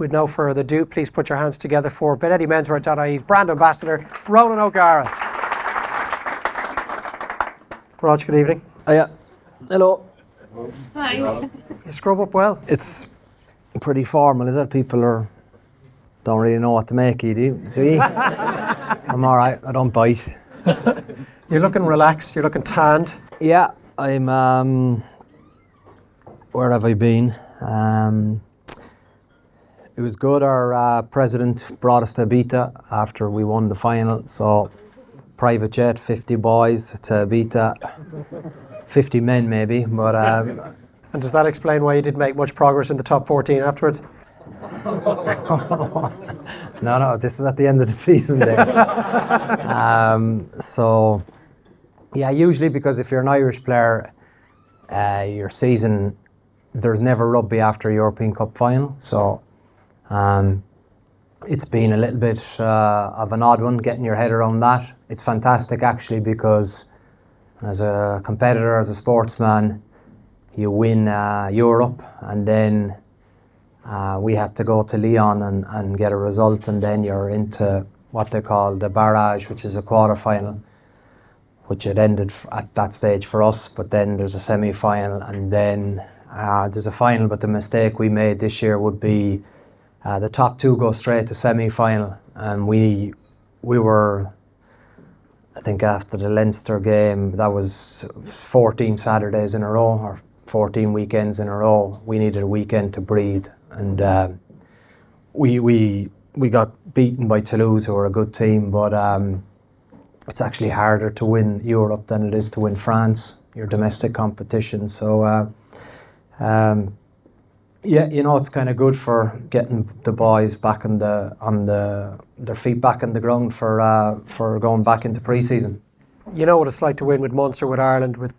with no further ado, please put your hands together for Benetti Menswear.ie's brand ambassador, Ronan O'Gara. Rog, good evening. Yeah. Hello. Hi. You scrub up well. It's pretty formal, is it? People don't really know what to make of you, do you? I'm alright, I don't bite. You're looking relaxed, you're looking tanned. Yeah, I'm, where have I been? It was good, our president brought us to Ibiza after we won the final, so private jet, 50 boys to Ibiza, 50 men maybe, but... And does that explain why you didn't make much progress in the top 14 afterwards? No, this is at the end of the season there. So, yeah, usually because if you're an Irish player, your season, there's never rugby after a European Cup final. So, it's been a little bit of an odd one, getting your head around that. It's fantastic actually because as a competitor, as a sportsman, you win Europe, and then we had to go to Lyon and get a result, and then you're into what they call the barrage, which is a quarter-final, which it ended at that stage for us, but then there's a semi-final, and then there's a final, but the mistake we made this year would be the top two go straight to semi-final, and we were, I think after the Leinster game, that was 14 Saturdays in a row, or 14 weekends in a row. We needed a weekend to breathe, and we got beaten by Toulouse, who are a good team, but it's actually harder to win Europe than it is to win France, your domestic competition. So yeah, you know, it's kind of good for getting the boys back on their feet back on the ground for going back into pre-season. You know what it's like to win with Munster, with Ireland, with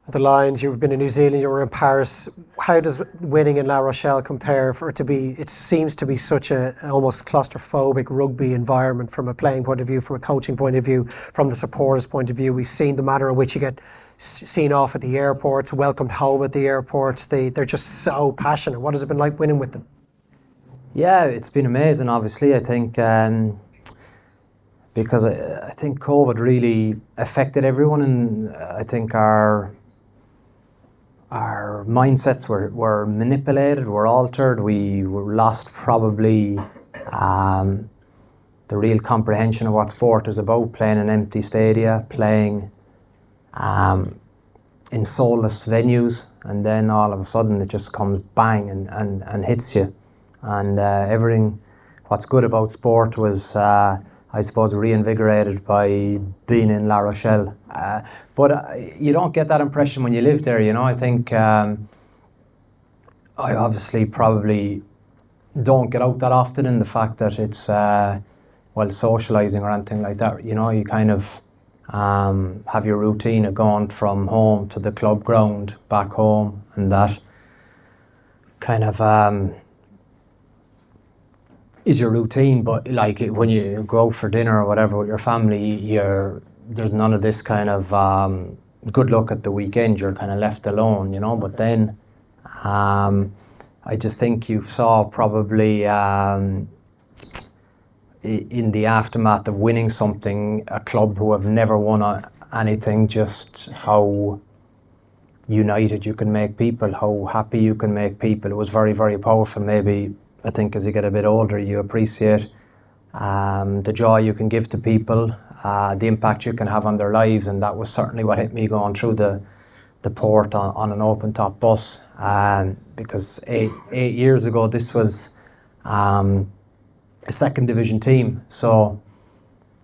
the Lions. You've been in New Zealand, you were in Paris. How does winning in La Rochelle compare for it to be? It seems to be such a almost claustrophobic rugby environment from a playing point of view, from a coaching point of view, from the supporters' point of view. We've seen the manner in which you get seen off at the airports, welcomed home at the airports. They're just so passionate. What has it been like winning with them? Yeah, it's been amazing, obviously. I think because I think COVID really affected everyone, and I think our mindsets were manipulated, were altered. We were lost probably the real comprehension of what sport is about, playing in empty stadia, playing in soulless venues, and then all of a sudden it just comes bang and hits you. And everything, what's good about sport was, I suppose, reinvigorated by being in La Rochelle. But you don't get that impression when you live there, you know. I think I obviously probably don't get out that often, in the fact that it's, socialising or anything like that. You know, you kind of have your routine of going from home to the club ground, back home, and that kind of is your routine. But like when you go out for dinner or whatever with your family, there's none of this kind of good luck at the weekend. You're kind of left alone, you know. But then I just think you saw probably in the aftermath of winning something, a club who have never won anything, just how united you can make people, how happy you can make people. It was very, very powerful. Maybe I think as you get a bit older, you appreciate the joy you can give to people, the impact you can have on their lives, and that was certainly what hit me going through the port on an open top bus. Because eight years ago, this was a second division team. So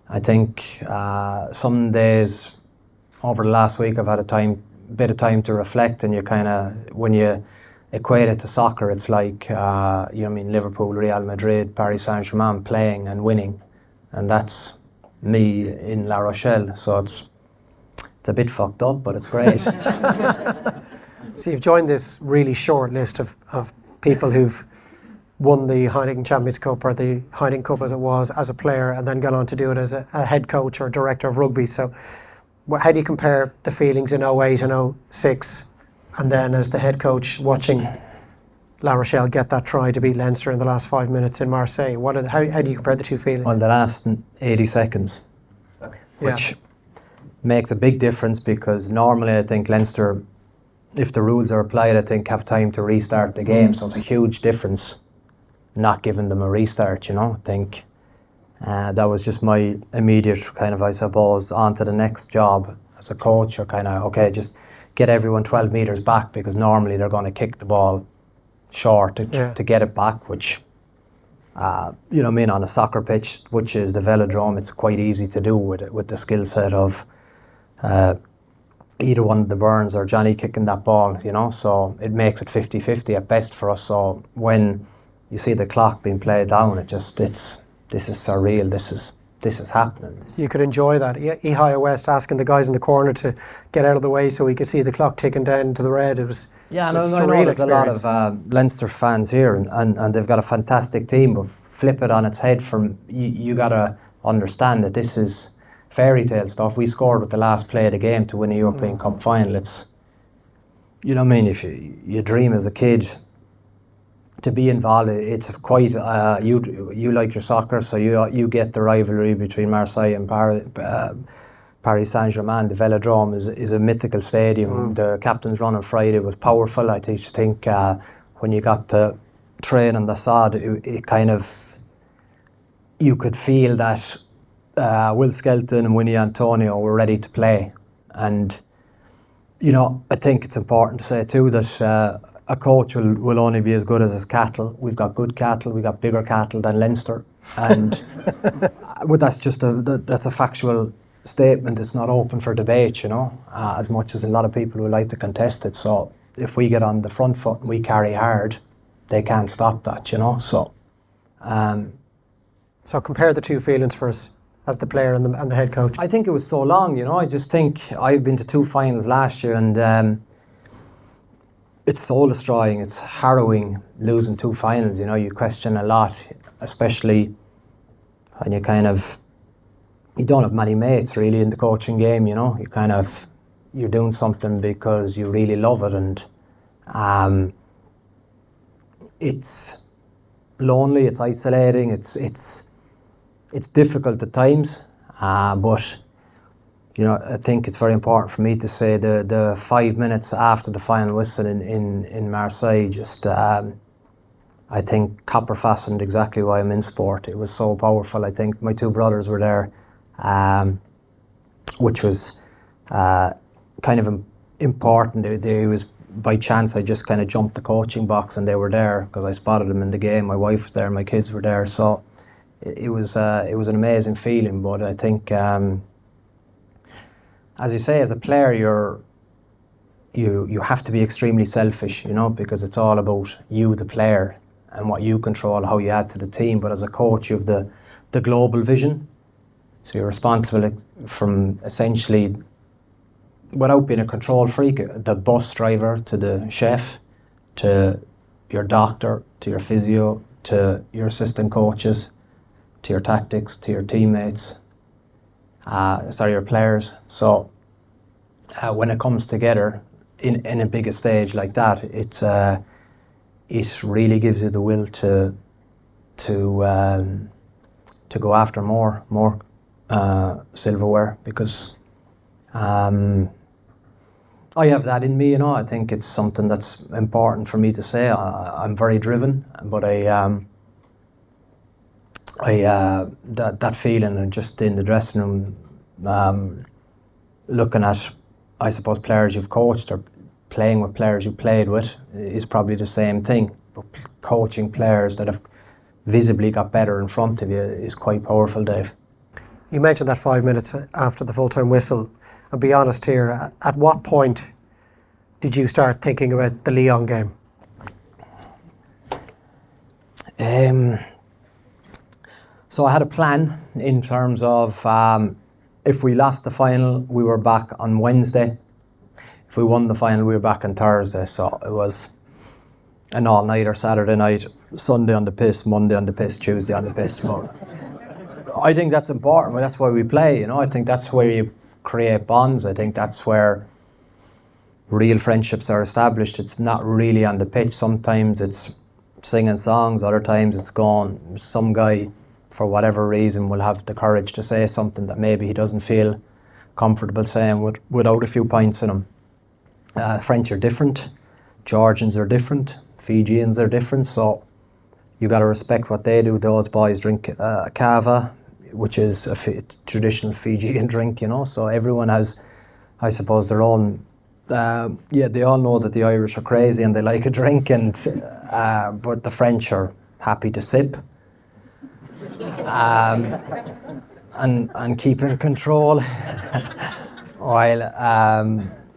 I think some days over the last week I've had a bit of time to reflect, and you kind of, when you equate it to soccer, it's like Liverpool, Real Madrid, Paris Saint-Germain playing and winning, and that's me in La Rochelle. So it's a bit fucked up, but it's great. So you've joined this really short list of people who've won the Heineken Champions Cup, or the Heineken Cup as it was, as a player, and then gone on to do it as a head coach or director of rugby. So how do you compare the feelings in 08 and 06, and then as the head coach watching La Rochelle get that try to beat Leinster in the last 5 minutes in Marseille. How do you compare the two feelings? On the last 80 seconds, which makes a big difference, because normally I think Leinster, if the rules are applied, I think have time to restart the game. So it's a huge difference not giving them a restart, you know. I think that was just my immediate kind of, I suppose, on to the next job as a coach, or kind of, okay, just get everyone 12 metres back, because normally they're going to kick the ball short to get it back, which, you know what I mean, on a soccer pitch, which is the velodrome, it's quite easy to do with the skill set of either one of the Burns or Johnny kicking that ball, you know, so it makes it 50-50 at best for us. So when you see the clock being played down, this is surreal, this is happening. You could enjoy that. Ohio West asking the guys in the corner to get out of the way so we could see the clock ticking down to the red. It was I know there's a lot of Leinster fans here, and they've got a fantastic team, but flip it on its head. From you got to understand that this is fairy tale stuff. We scored with the last play of the game to win a European Cup final. It's, you know what I mean, if you dream as a kid to be involved, it's quite, you like your soccer, so you get the rivalry between Marseille and Paris Saint-Germain. The Velodrome is a mythical stadium. The captain's run on Friday was powerful. I just think when you got to train on the sod, it kind of, you could feel that Will Skelton and Winnie Antonio were ready to play. And, you know, I think it's important to say too that a coach will only be as good as his cattle. We've got good cattle, we've got bigger cattle than Leinster. And but that's just that's a factual statement. It's not open for debate, you know, as much as a lot of people would like to contest it. So if we get on the front foot and we carry hard, they can't stop that, you know. So so compare the two feelings for us as the player and the head coach. I think it was so long, you know. I just think I've been to 2 finals last year, and it's soul destroying. It's harrowing losing 2 finals, you know. You question a lot, especially when you don't have many mates really in the coaching game, you know. You're doing something because you really love it, and it's lonely, it's isolating, it's difficult at times, but you know, I think it's very important for me to say the 5 minutes after the final whistle in Marseille, just I think copper fastened exactly why I'm in sport. It was so powerful. I think my 2 brothers were there, which was kind of important. It was by chance. I just kind of jumped the coaching box and they were there because I spotted them in the game. My wife was there, my kids were there, so it was an amazing feeling. But I think, as you say, as a player, you have to be extremely selfish, you know, because it's all about you, the player, and what you control, how you add to the team. But as a coach, you have the global vision, so you're responsible from essentially, without being a control freak, the bus driver to the chef, to your doctor, to your physio, to your assistant coaches, to your tactics, to your teammates, your players. So when it comes together in a bigger stage like that, it really gives you the will to go after more silverware, because I have that in me, you know. I think it's something that's important for me to say. I'm very driven, but that feeling, and just in the dressing room, looking at, I suppose, players you've coached or playing with players you played with, is probably the same thing. But coaching players that have visibly got better in front of you is quite powerful, Dave. You mentioned that 5 minutes after the full-time whistle. And be honest here, at what point did you start thinking about the Lyon game? So I had a plan in terms of if we lost the final, we were back on Wednesday. If we won the final, we were back on Thursday. So it was an all-nighter, Saturday night, Sunday on the piss, Monday on the piss, Tuesday on the piss. But I think that's important. That's why we play, you know. I think that's where you create bonds. I think that's where real friendships are established. It's not really on the pitch. Sometimes it's singing songs, other times it's gone. Some guy, for whatever reason, will have the courage to say something that maybe he doesn't feel comfortable saying without a few pints in him. French are different, Georgians are different, Fijians are different, so you got to respect what they do. Those boys drink kava, which is a traditional Fijian drink, you know, so everyone has, I suppose, their own. They all know that the Irish are crazy and they like a drink, and but the French are happy to sip and keep in control, while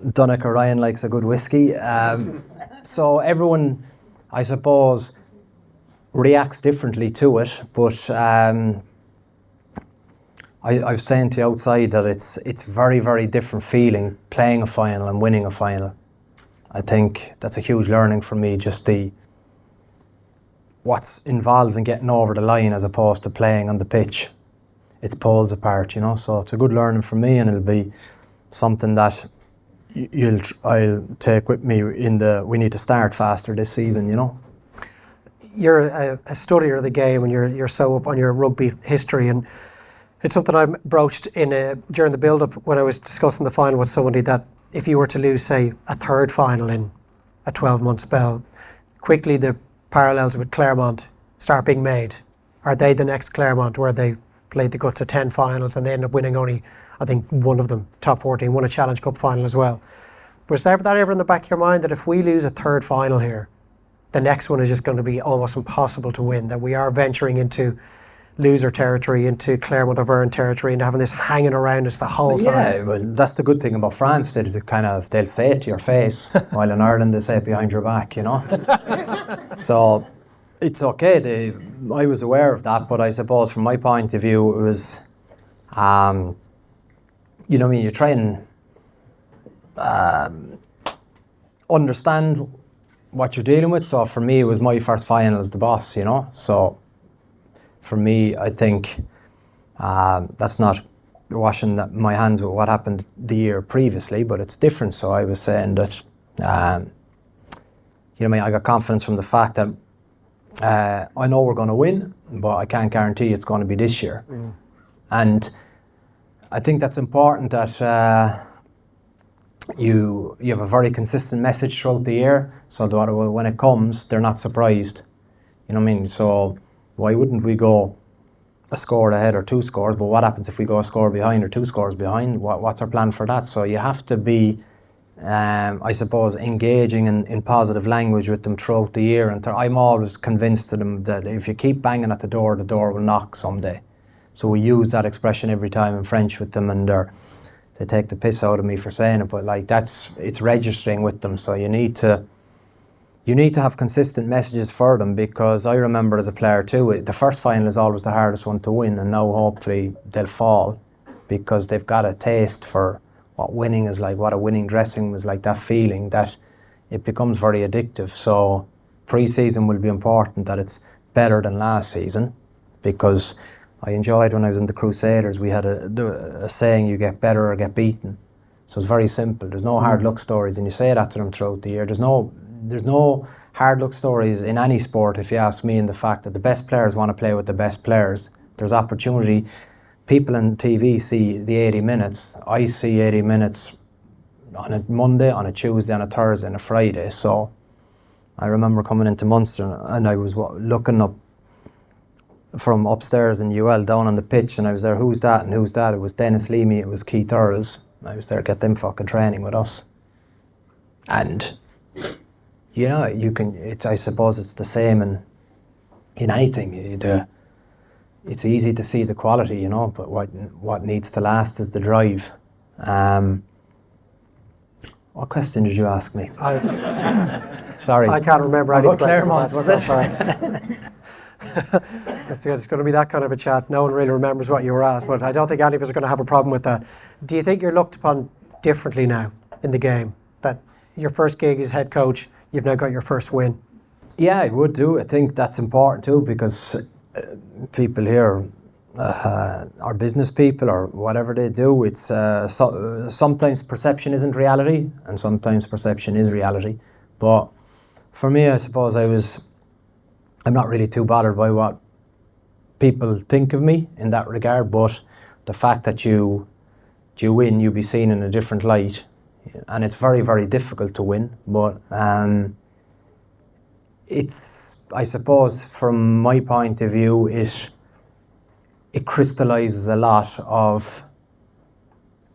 Donnacha Ryan likes a good whiskey. So everyone, I suppose, reacts differently to it, but I was saying to you outside that it's very, very different feeling playing a final and winning a final. I think that's a huge learning for me, just what's involved in getting over the line as opposed to playing on the pitch. It's poles apart, you know, so it's a good learning for me, and it'll be something that I'll take with me we need to start faster this season, you know. You're a studier of the game, and you're so up on your rugby history, and it's something I broached during the build-up when I was discussing the final with somebody, that if you were to lose, say, a third final in a 12-month spell, quickly the parallels with Clermont start being made. Are they the next Clermont, where they played the guts of 10 finals and they end up winning only, I think, one of them, top 14, won a Challenge Cup final as well? Was that ever in the back of your mind, that if we lose a third final here, the next one is just going to be almost impossible to win, that we are venturing into loser territory, into Clermont Auvergne territory, and having this hanging around us the whole time? Yeah, well, that's the good thing about France. They'll say it to your face, while in Ireland they say it behind your back, you know. So it's okay. I was aware of that, but I suppose from my point of view, it was, you know, you try and understand what you're dealing with. So for me, it was my first final as the boss, you know. So for me, I think that's not washing my hands with what happened the year previously, but it's different. So I was saying that, you know, I got confidence from the fact that I know we're going to win, but I can't guarantee it's going to be this year. And I think that's important, that you have a very consistent message throughout the year, so that when it comes, they're not surprised. You know what I mean? So why wouldn't we go a score ahead or 2 scores? But what happens if we go a score behind or 2 scores behind? What's our plan for that? So you have to be, I suppose, engaging in positive language with them throughout the year. And I'm always convinced to them that if you keep banging at the door will knock someday. So we use that expression every time in French with them, and they take the piss out of me for saying it, but like it's registering with them. So you need to have consistent messages for them, because I remember as a player too, the first final is always the hardest one to win, and now hopefully they'll fall, because they've got a taste for what winning is like, what a winning dressing was like, that feeling, that it becomes very addictive. So pre-season will be important, that it's better than last season, because I enjoyed when I was in the Crusaders, we had a saying, you get better or get beaten. So it's very simple. There's no hard luck stories, and you say that to them throughout the year. There's no hard luck stories in any sport, if you ask me, in the fact that the best players want to play with the best players. There's opportunity. People on TV see the 80 minutes. I see 80 minutes on a Monday, on a Tuesday, on a Thursday, and a Friday. So I remember coming into Munster, and I was looking up from upstairs in UL down on the pitch, and I was there, who's that and who's that? It was Dennis Leamy, it was Keith Earls. I was there, get them fucking training with us. And you know, I suppose it's the same in anything. It's easy to see the quality, you know, but what needs to last is the drive. What question did you ask me? Sorry. I can't remember any questions. Clermont, was it? Sorry. It's going to be that kind of a chat. No one really remembers what you were asked, but I don't think any of us are going to have a problem with that. Do you think you're looked upon differently now in the game? That your first gig as head coach, you've now got your first win? Yeah, I would do. I think that's important too, because people here or business people or whatever they do, it's sometimes perception isn't reality and sometimes perception is reality. But for me, I suppose I'm not really too bothered by what people think of me in that regard, but the fact that you win, you be seen in a different light, and it's very, very difficult to win, but it's, I suppose, from my point of view, it crystallizes a lot of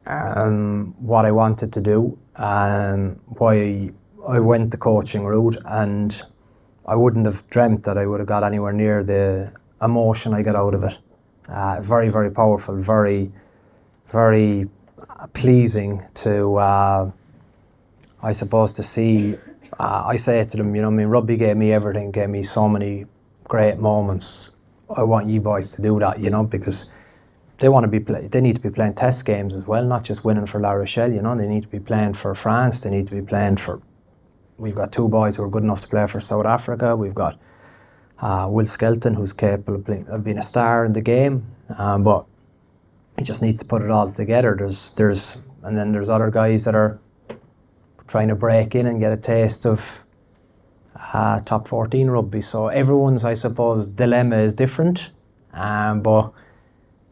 what I wanted to do and why I went the coaching route, and I wouldn't have dreamt that I would have got anywhere near the emotion I got out of it. Very, very powerful, very, very pleasing to, I suppose, to see. I say it to them, rugby gave me everything, gave me so many great moments. I want you boys to do that, because they want to be they need to be playing test games as well, not just winning for La Rochelle. They need to be playing for France. They need to be playing for. We've got 2 boys who are good enough to play for South Africa. We've got Will Skelton, who's capable of being a star in the game, but he just needs to put it all together. And then there's other guys that are trying to break in and get a taste of top 14 rugby. So everyone's, I suppose, dilemma is different, but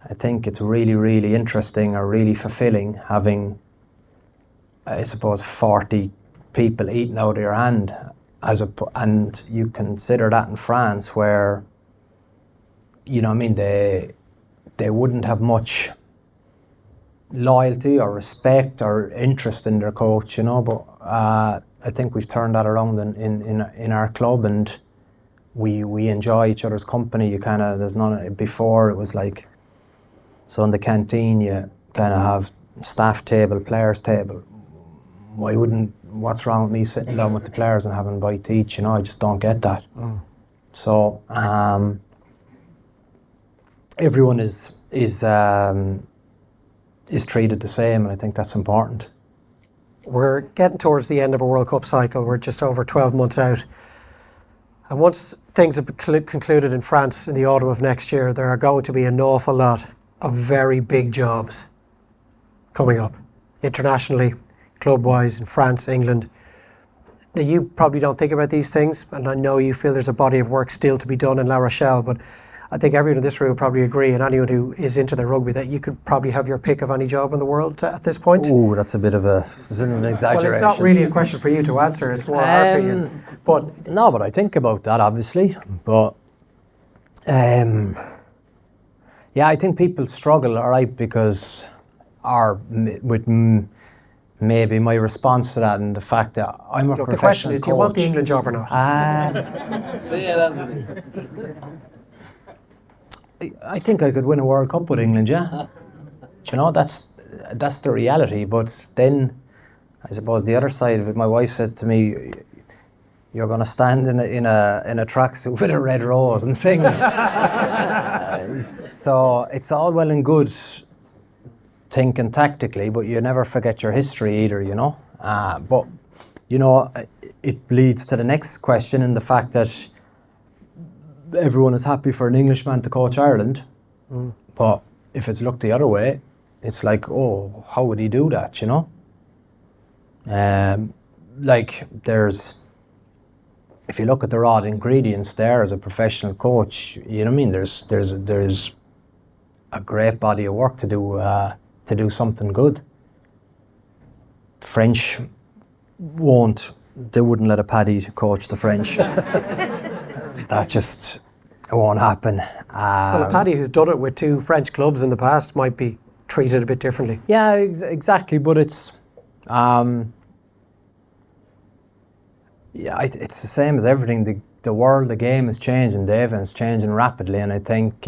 I think it's really, really interesting or really fulfilling having, I suppose, 40 people eating out of your hand, and you consider that in France where, they wouldn't have much loyalty or respect or interest in their coach, but I think we've turned that around in our club, and we enjoy each other's company. There's none. Before it was like, so in the canteen you kind of have staff table, players table. What's wrong with me sitting down with the players and having a bite to eat? I just don't get that. So everyone is treated the same, and I think that's important. We're getting towards the end of a World Cup cycle. We're just over 12 months out. And once things have been concluded in France in the autumn of next year, there are going to be an awful lot of very big jobs coming up internationally, club-wise, in France, England. Now, you probably don't think about these things, and I know you feel there's a body of work still to be done in La Rochelle, but I think everyone in this room would probably agree, and anyone who is into the rugby, that you could probably have your pick of any job in the world at this point. Oh, that's a bit of an exaggeration. Well, it's not really a question for you to answer, it's more our opinion. But I think about that, obviously. But, I think people struggle, all right, because maybe my response to that and the fact that I'm a professional coach. The question is, do you want the England job or not? I think I could win a World Cup with England, yeah. That's the reality. But then, I suppose the other side of it, my wife said to me, "You're going to stand in a tracksuit with a red rose and sing." So it's all well and good thinking tactically, but you never forget your history either, But it leads to the next question, in the fact that everyone is happy for an Englishman to coach Ireland, but if it's looked the other way, it's like, oh, how would he do that, if you look at the raw ingredients there as a professional coach, there's a great body of work to do something good. The French they wouldn't let a Paddy coach the French. That just won't happen. Well, a Paddy who's done it with 2 French clubs in the past might be treated a bit differently. Yeah, exactly. But it's it's the same as everything. The world, the game is changing, Dave, and it's changing rapidly. And I think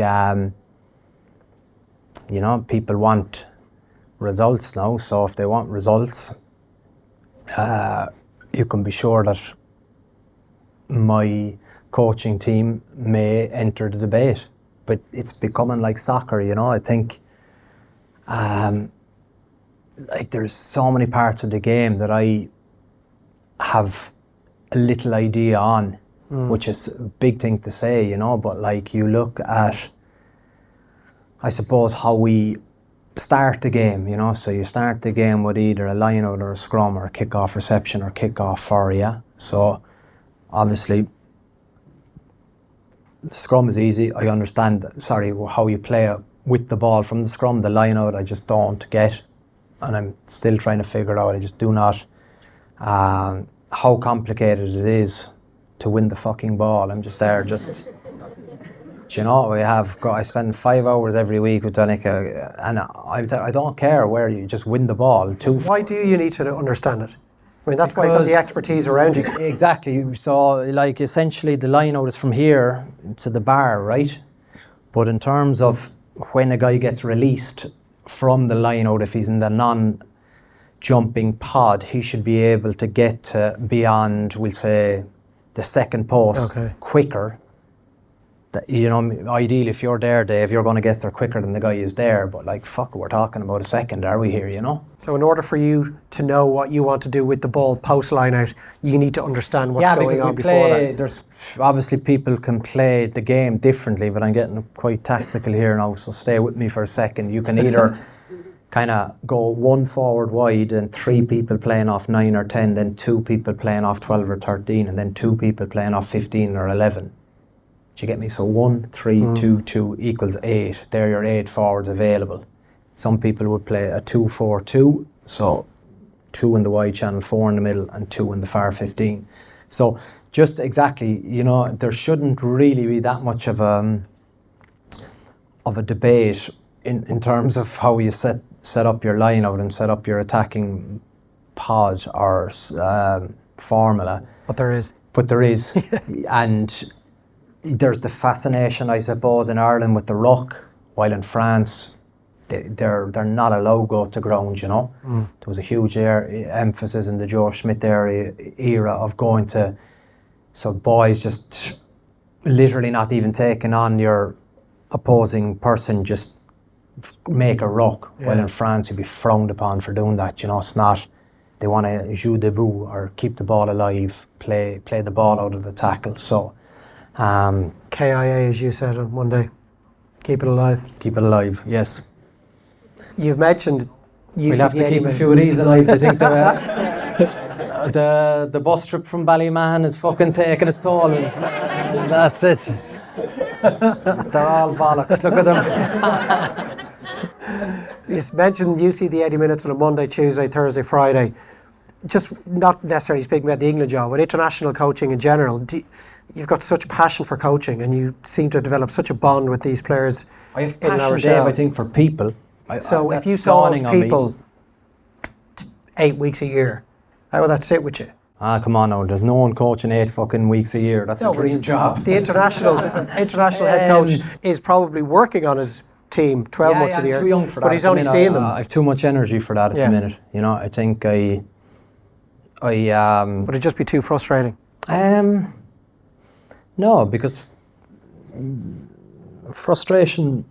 people want results now. So if they want results, you can be sure that my coaching team may enter the debate, but it's becoming like soccer, I think there's so many parts of the game that I have a little idea on, which is a big thing to say, but you look at I suppose, how we start the game, you know. So you start the game with either a line out or a scrum or a kick-off reception or kick-off for you. So obviously the scrum is easy. I understand, how you play it with the ball from the scrum. The line out I just don't get, and I'm still trying to figure it out. I just do not. How complicated it is to win the fucking ball. I'm just there, you know, I spend 5 hours every week with Danica, and I don't care where you just win the ball. Why do you need to understand it? I mean, that's why you've got the expertise around you. Exactly. So, like, essentially the line out is from here to the bar, right? But in terms of when a guy gets released from the line out, if he's in the non-jumping pod, he should be able to get to beyond, we'll say, the second post quicker. You know, ideally, if you're there, Dave, you're going to get there quicker than the guy is there. But like, fuck, we're talking about a second, are we here, you know? So in order for you to know what you want to do with the ball post line out, you need to understand what's going on before that. There's obviously people can play the game differently, but I'm getting quite tactical here now, so stay with me for a second. You can either kind of go one forward wide and 3 people playing off 9 or 10, then 2 people playing off 12 or 13, and then 2 people playing off 15 or 11. You get me? So 1, 3, 2, 2 equals 8. There are your 8 forwards available. Some people would play a 2-4-2, so 2 in the wide channel, 4 in the middle, and 2 in the far 15. So just exactly, you know, there shouldn't really be that much of a debate in terms of how you set up your line out and set up your attacking pod or formula. But there is. And there's the fascination, I suppose, in Ireland with the ruck, while in France they're not allowed to go to ground, you know. There was a huge emphasis in the Joe Schmidt era of going to, so boys just literally not even taking on your opposing person, just make a ruck. Yeah. While in France you'd be frowned upon for doing that, you know. It's not, they want to joue debout or keep the ball alive, play the ball out of the tackle. So KIA, as you said on Monday, keep it alive. Keep it alive, yes. You've mentioned we'll have to keep a few of these alive. I think the bus trip from Ballymahan is fucking taking its toll. That's it. They're all bollocks. Look at them. You mentioned you see the 80 minutes on a Monday, Tuesday, Thursday, Friday. Just not necessarily speaking about the England job, but international coaching in general. You've got such passion for coaching, and you seem to develop such a bond with these players. I have passion, Dave, I think, for people. So if you saw those people 8 weeks a year, how would that sit with you? Come on now, there's no one coaching 8 fucking weeks a year. That's a dream job. The international head coach is probably working on his team 12 months of the year. I'm too young for that. But he's only seeing them. I have too much energy for that at the minute. You know, I think would it just be too frustrating? No, because frustration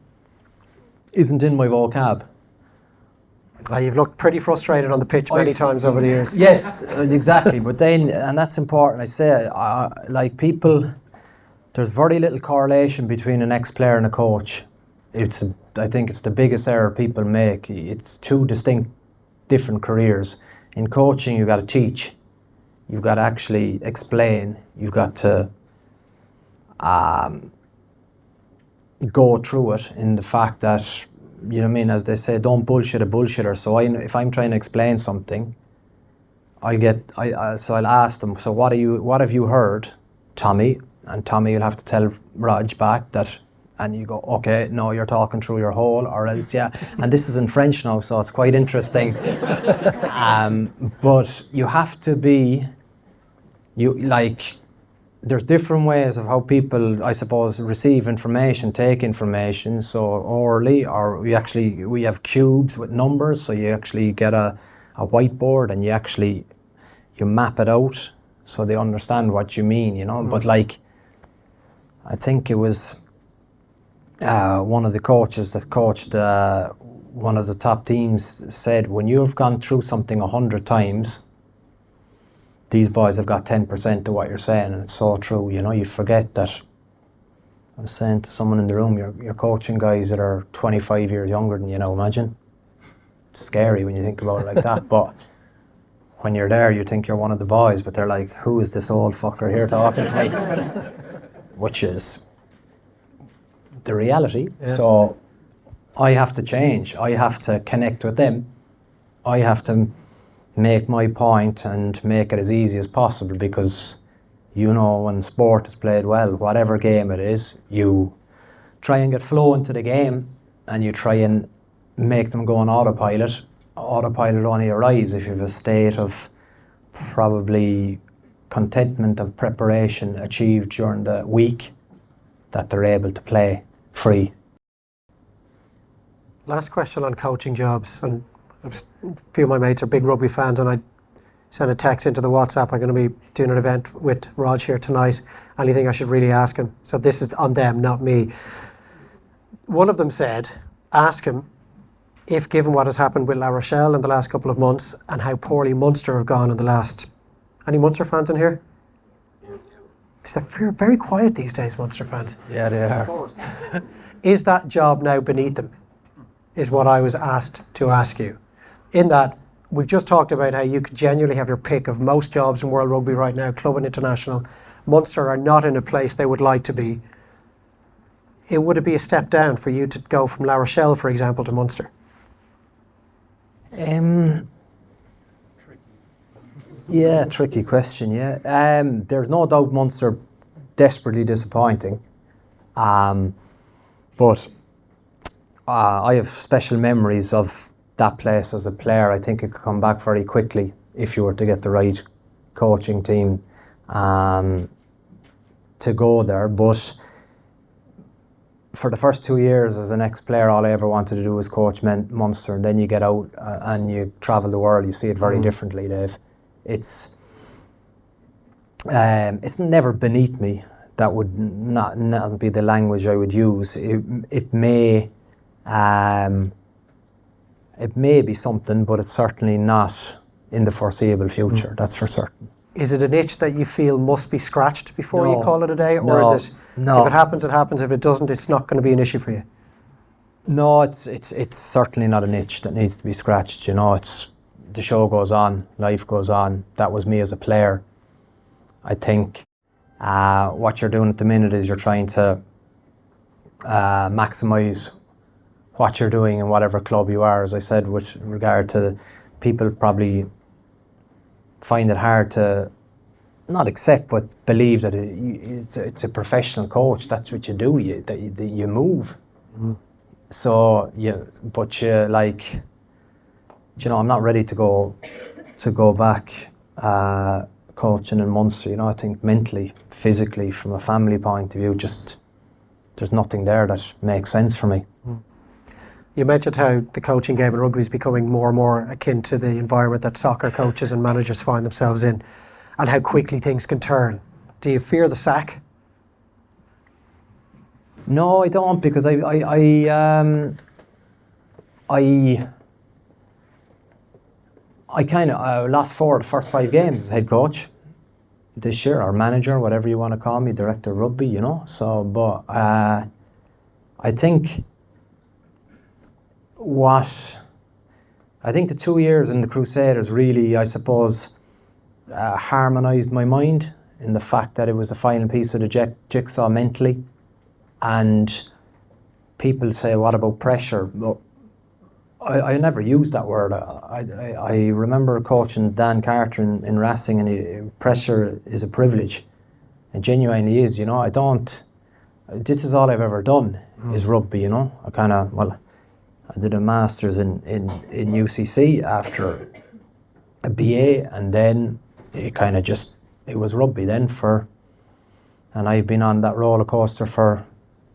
isn't in my vocab. You've looked pretty frustrated on the pitch many times over the years. Yes, exactly. But then, and that's important, I say, like people, there's very little correlation between an ex-player and a coach. I think it's the biggest error people make. It's 2 distinct, different careers. In coaching, you've got to teach. You've got to actually explain. You've got to go through it in the fact that, you know what I mean, as they say, don't bullshit a bullshitter. So if I'm trying to explain something, so I'll ask them, so what have you heard, Tommy? And Tommy will have to tell Raj back that, and you go, okay, no, you're talking through your hole, or else, yeah. And this is in French now, so it's quite interesting. But you have to be, there's different ways of how people, I suppose, receive information, take information. So orally, or we have cubes with numbers. So you actually get a whiteboard and you map it out so they understand what you mean, you know. But I think it was one of the coaches that coached one of the top teams said, when you've gone through something 100 times, these boys have got 10% of what you're saying, and it's so true. You know, you forget that I was saying to someone in the room, you're coaching guys that are 25 years younger than you now, imagine. It's scary when you think about it like that, but when you're there, you think you're one of the boys, but they're like, who is this old fucker here talking to me? Which is the reality. Yeah. So I have to change. I have to connect with them. I have to make my point and make it as easy as possible, because you know, when sport is played well, whatever game it is, you try and get flow into the game and you try and make them go on autopilot. Autopilot only arrives if you have a state of probably contentment of preparation achieved during the week that they're able to play free. Last question on coaching jobs, and a few of my mates are big rugby fans, and I sent a text into the WhatsApp. I'm going to be doing an event with Rog here tonight. Anything I should really ask him? So this is on them, not me. One of them said, ask him if, given what has happened with La Rochelle in the last couple of months and how poorly Munster have gone in the last... Any Munster fans in here? They're very quiet these days, Munster fans. Yeah, they are. Is that job now beneath them? Is what I was asked to ask you. In that, we've just talked about how you could genuinely have your pick of most jobs in World Rugby right now, club and international. Munster are not in a place they would like to be. Would it be a step down for you to go from La Rochelle, for example, to Munster? Yeah, tricky question, yeah. There's no doubt Munster desperately disappointing. But I have special memories of that place as a player. I think it could come back very quickly if you were to get the right coaching team to go there. But for the first 2 years as an ex-player, all I ever wanted to do was coach Munster, and then you get out and you travel the world, you see it very differently, Dave. It's never beneath me. That would not be the language I would use. It may be something, but it's certainly not in the foreseeable future. That's for certain. Is it an itch that you feel must be scratched before you call it a day, or is it? No. If it happens, it happens. If it doesn't, it's not going to be an issue for you. No, it's certainly not an itch that needs to be scratched. You know, the show goes on, life goes on. That was me as a player. I think what you're doing at the minute is you're trying to maximise what you're doing in whatever club you are. As I said, with regard to people probably find it hard to not accept but believe that it's a professional coach. That's what you do. You move. So I'm not ready to go back coaching in Munster. You know, I think mentally, physically, from a family point of view, just there's nothing there that makes sense for me. You mentioned how the coaching game in rugby is becoming more and more akin to the environment that soccer coaches and managers find themselves in, and how quickly things can turn. Do you fear the sack? No, I don't, because I kind of lost 4 of the first 5 games as head coach this year, or manager, whatever you want to call me, director of rugby, you know. So, but I think the 2 years in the Crusaders really, I suppose, harmonised my mind in the fact that it was the final piece of the jigsaw mentally. And people say, what about pressure? Well, I never used that word. I remember coaching Dan Carter in Racing, and pressure is a privilege. It genuinely is, you know. This is all I've ever done is rugby, you know. I did a master's in UCC after a BA, and then it was rugby then and I've been on that roller coaster for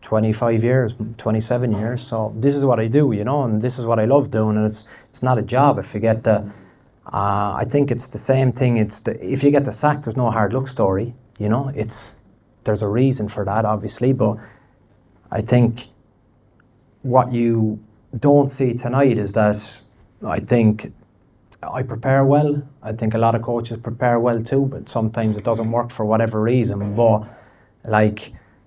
25 years, 27 years. So this is what I do, you know, and this is what I love doing, and it's not a job. If you get I think it's the same thing. If you get the sack, there's no hard luck story, you know. There's a reason for that, obviously, but I think what you don't see tonight is that I think I prepare well. I think a lot of coaches prepare well too, but sometimes it doesn't work for whatever reason. But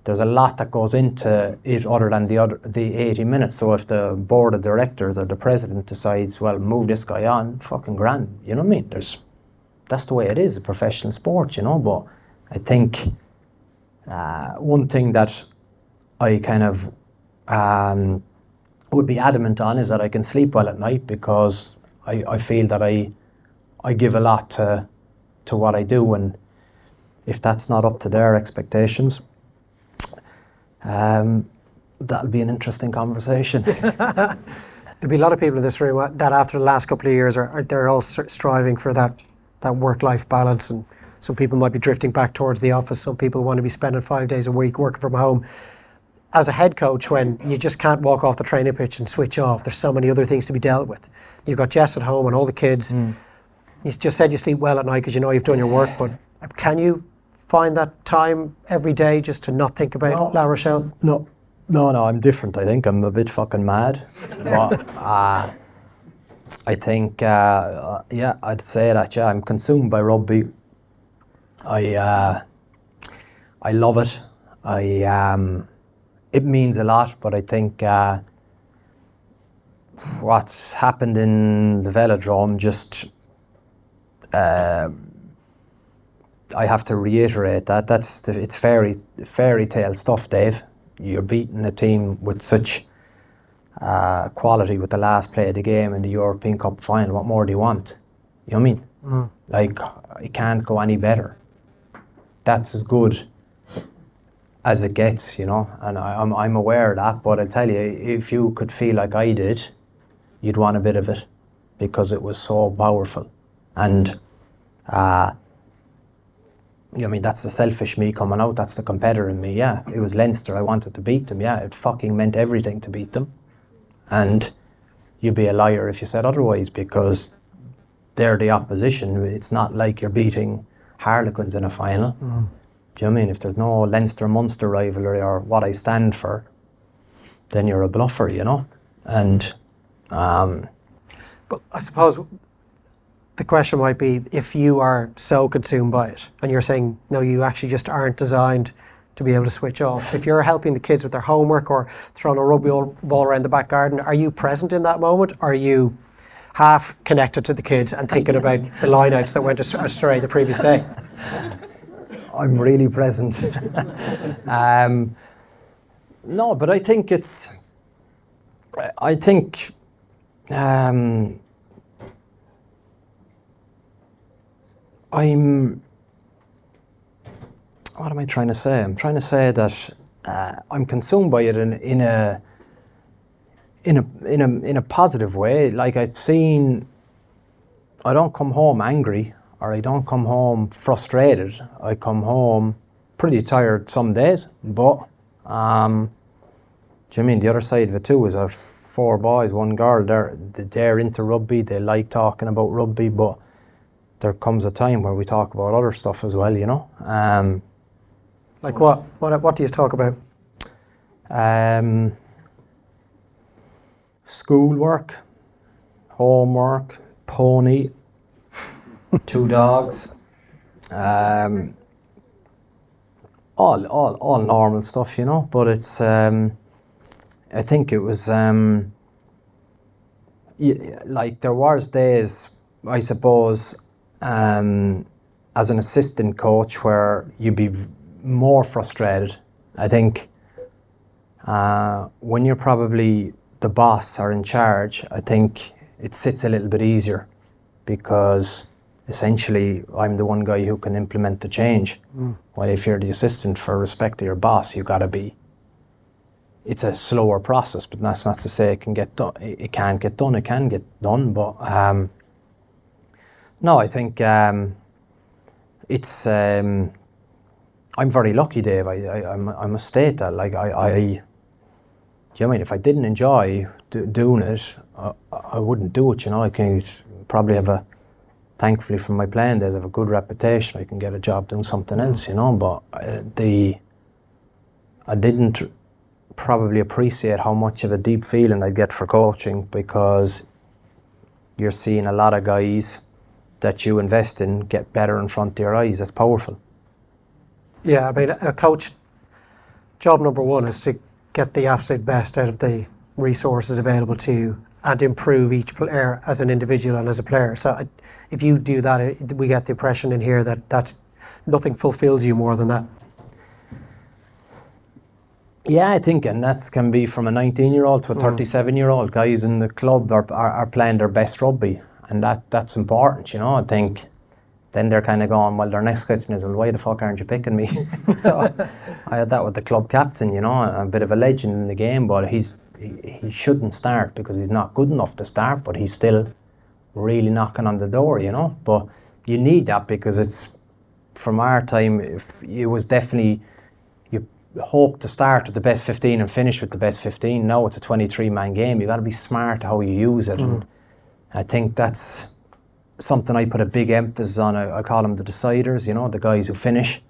there's a lot that goes into it other than the 80 minutes. So if the board of directors or the president decides, well, move this guy on, fucking grand, you know what I mean? That's the way it is, a professional sport, you know. But I think one thing that I kind of would be adamant on is that I can sleep well at night, because I feel that I give a lot to what I do, and if that's not up to their expectations, that'll be an interesting conversation. There'll be a lot of people in this room that after the last couple of years they're all striving for that work-life balance, and some people might be drifting back towards the office. Some people want to be spending 5 days a week working from home. As a head coach, when you just can't walk off the training pitch and switch off, there's so many other things to be dealt with. You've got Jess at home and all the kids. You just said you sleep well at night because you know you've done your work, but can you find that time every day just to not think about La Rochelle? No, I'm different. I think I'm a bit fucking mad. But I think, I'd say that, yeah, I'm consumed by rugby. I love it. It means a lot, but I think what's happened in the velodrome just, I have to reiterate that it's fairy tale stuff, Dave. You're beating a team with such quality with the last play of the game in the European Cup final. What more do you want? You know what I mean? Like, it can't go any better. That's as good as it gets, you know, and I'm aware of that. But I tell you, if you could feel like I did, you'd want a bit of it, because it was so powerful. And you know, I mean, that's the selfish me coming out. That's the competitor in me. Yeah, it was Leinster. I wanted to beat them. Yeah, it fucking meant everything to beat them. And you'd be a liar if you said otherwise, because they're the opposition. It's not like you're beating Harlequins in a final. Do you know what I mean? If there's no Leinster-Munster rivalry or what I stand for, then you're a bluffer, you know? And but I suppose the question might be, if you are so consumed by it and you're saying, no, you actually just aren't designed to be able to switch off. If you're helping the kids with their homework or throwing a rugby ball around the back garden, are you present in that moment? Or are you half connected to the kids and thinking about the lineouts that went astray the previous day? I'm really present. No, but I think what am I trying to say? I'm trying to say that I'm consumed by it in a positive way. Like, I don't come home angry, or I don't come home frustrated. I come home pretty tired some days, but do you know what I mean? The other side of it too is I have 4 boys, 1 girl. They're into rugby. They like talking about rugby, but there comes a time where we talk about other stuff as well, you know. Like what? What do you talk about? Schoolwork, homework, pony, 2 dogs, all normal stuff, you know. But it's I think it was like, there was days, I suppose, as an assistant coach, where you'd be more frustrated. I think when you're probably the boss or in charge, I think it sits a little bit easier, because essentially I'm the one guy who can implement the change. While if you're the assistant, for respect to your boss, you gotta be. It's a slower process, but that's not to say it can get done. It can't get done. It can get done, but no, I think it's. I'm very lucky, Dave. I must state that. Like, do you know what I mean? If I didn't enjoy doing it, I wouldn't do it. You know, I can probably thankfully from my playing days, I have a good reputation. I can get a job doing something else. You know, but I didn't probably appreciate how much of a deep feeling I'd get for coaching, because you're seeing a lot of guys that you invest in get better in front of your eyes. That's powerful. Yeah, I mean, a coach job number one is to get the absolute best out of the resources available to you and improve each player as an individual and as a player. So if you do that, we get the impression in here that that's nothing fulfills you more than that. Yeah, I think, and that can be from a 19-year-old to a 37-year-old. Guys in the club are playing their best rugby, and that's important, you know. I think then they're kind of going, well, their next question is, well, why the fuck aren't you picking me? So I had that with the club captain, you know, a bit of a legend in the game, but he shouldn't start because he's not good enough to start, but he's still really knocking on the door, you know. But you need that because it's, from our time, if it was definitely, you hope to start with the best 15 and finish with the best 15. Now it's a 23-man game. You got to be smart how you use it. And I think that's something I put a big emphasis on. I call them the deciders, you know, the guys who finish.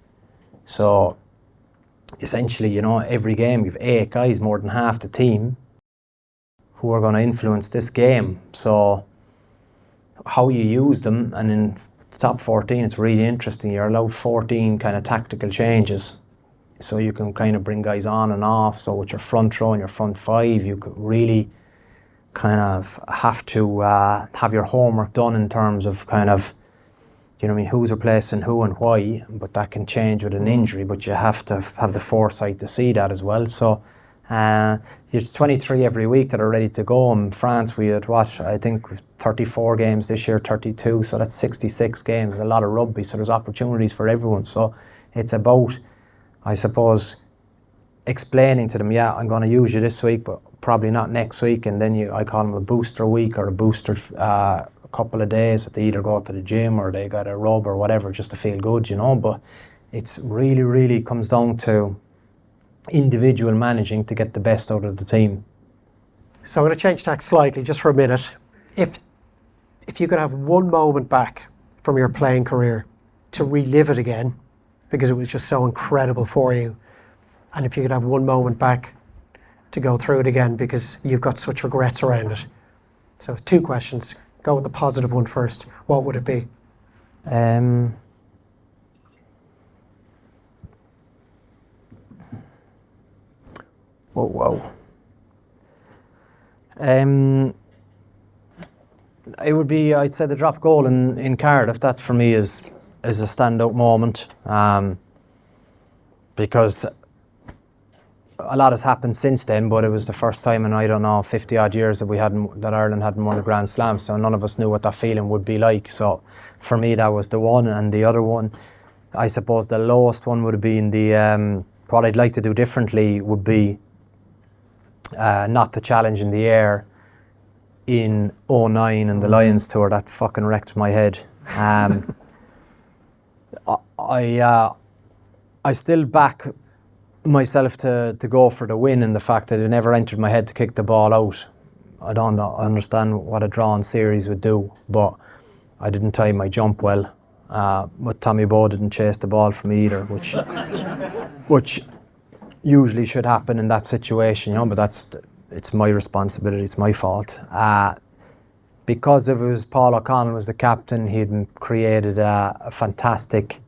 So essentially, you know, every game you've 8 guys, more than half the team, who are going to influence this game. So how you use them, and in the top 14 it's really interesting. You're allowed 14 kind of tactical changes, so you can kind of bring guys on and off. So with your front row and your front 5, you could really kind of have to have your homework done in terms of kind of, you know what I mean, who's replacing who and why. But that can change with an injury, but you have to have the foresight to see that as well. So it's 23 every week that are ready to go. In France we had, I think 34 games this year, 32, so that's 66 games, a lot of rugby, so there's opportunities for everyone. So it's about, I suppose, explaining to them, yeah, I'm going to use you this week, but probably not next week. And then I call them a booster week or a booster a couple of days that they either go to the gym or they got a rub or whatever just to feel good, you know. But it's really, really comes down to individual managing to get the best out of the team. So I'm going to change tack slightly just for a minute. If you could have one moment back from your playing career to relive it again, because it was just so incredible for you, and if you could have one moment back to go through it again because you've got such regrets around it. So 2 questions. Go with the positive one first. What would it be? Whoa. It would be, I'd say, the drop goal in Cardiff. That for me is a standout moment, because a lot has happened since then, but it was the first time in, I don't know, 50 odd years that Ireland hadn't won a Grand Slam, so none of us knew what that feeling would be like. So for me that was the one. And the other one, I suppose the lowest one would have been the what I'd like to do differently would be not to challenge in the air in 2009 and the Lions tour. That fucking wrecked my head. I still back myself to go for the win, and the fact that it never entered my head to kick the ball out. I don't understand what a drawn series would do, but I didn't time my jump well. But Tommy Bowe didn't chase the ball for me either, which usually should happen in that situation, you know. But it's my responsibility, it's my fault. Because if it was Paul O'Connell was the captain, he'd created a fantastic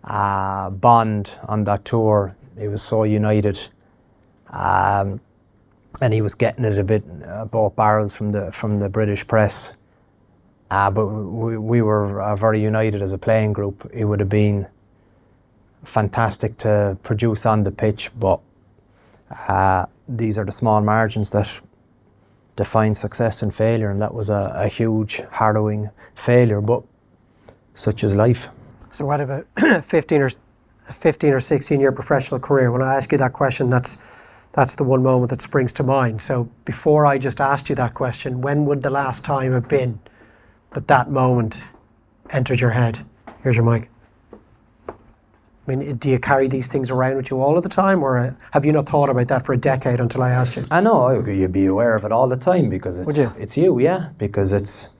bond on that tour. He was so united, and he was getting it a bit both barrels from the British press. But we were very united as a playing group. It would have been fantastic to produce on the pitch, but these are the small margins that define success and failure, and that was a huge, harrowing failure, but such is life. So what of a 15 or 16 year professional career? When I ask you that question, that's the one moment that springs to mind. So before I just asked you that question, when would the last time have been that moment entered your head? Here's your mic. I mean, do you carry these things around with you all of the time, or have you not thought about that for a decade until I asked you? I know, you'd be aware of it all the time because it's you, yeah. Because it's,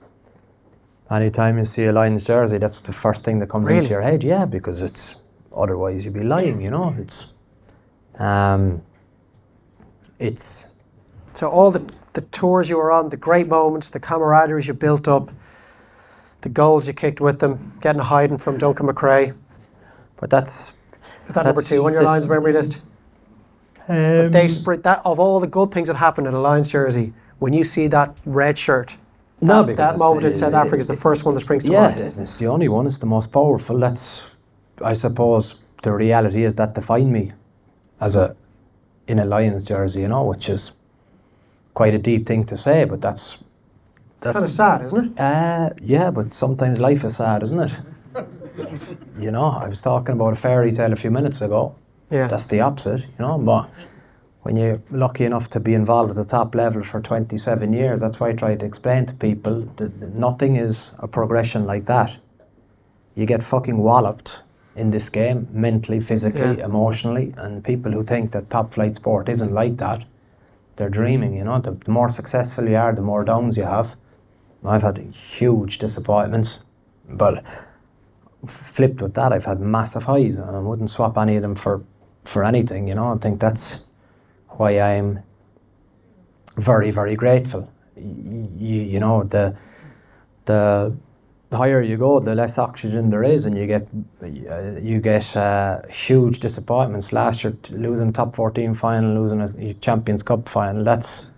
anytime you see a Lions jersey, that's the first thing that comes into your head, yeah, because it's, otherwise you'd be lying, you know. It's so all the tours you were on, the great moments, the camaraderie you built up, the goals you kicked with them, getting a hiding from Duncan McRae. But that's Is that number 2 on your Lions memory list? But they spread that of all the good things that happened in a Lions jersey. When you see that red shirt, No, that, because that moment in South Africa is the first one that springs to yeah, mind. it's the only one. It's the most powerful. That's, I suppose, the reality is that defined me as in a Lions jersey, you know, which is quite a deep thing to say, but that's Kind of sad, isn't it? yeah, but sometimes life is sad, isn't it? You know, I was talking about a fairy tale a few minutes ago. Yeah. That's the opposite, you know, but when you're lucky enough to be involved at the top level for 27 years, that's why I try to explain to people that nothing is a progression like that. You get fucking walloped in this game, mentally, physically, emotionally, and people who think that top flight sport isn't like that, they're dreaming, you know. The more successful you are, the more downs you have. I've had huge disappointments, but flipped with that, I've had massive highs, and I wouldn't swap any of them for anything, you know. I think that's why I'm very, very grateful. You know, the higher you go, the less oxygen there is, and you get huge disappointments. Last year, losing top 14 final, losing a Champions Cup final, that's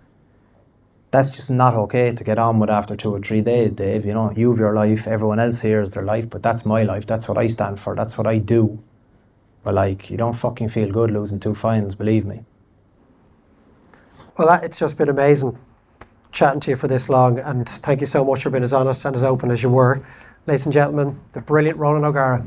just not okay to get on with after 2 or 3 days, Dave. You know, you've your life, everyone else here is their life, but that's my life. That's what I stand for. That's what I do. But like, you don't fucking feel good losing 2 finals, believe me. Well, it's just been amazing chatting to you for this long, and thank you so much for being as honest and as open as you were. Ladies and gentlemen, the brilliant Ronan O'Gara.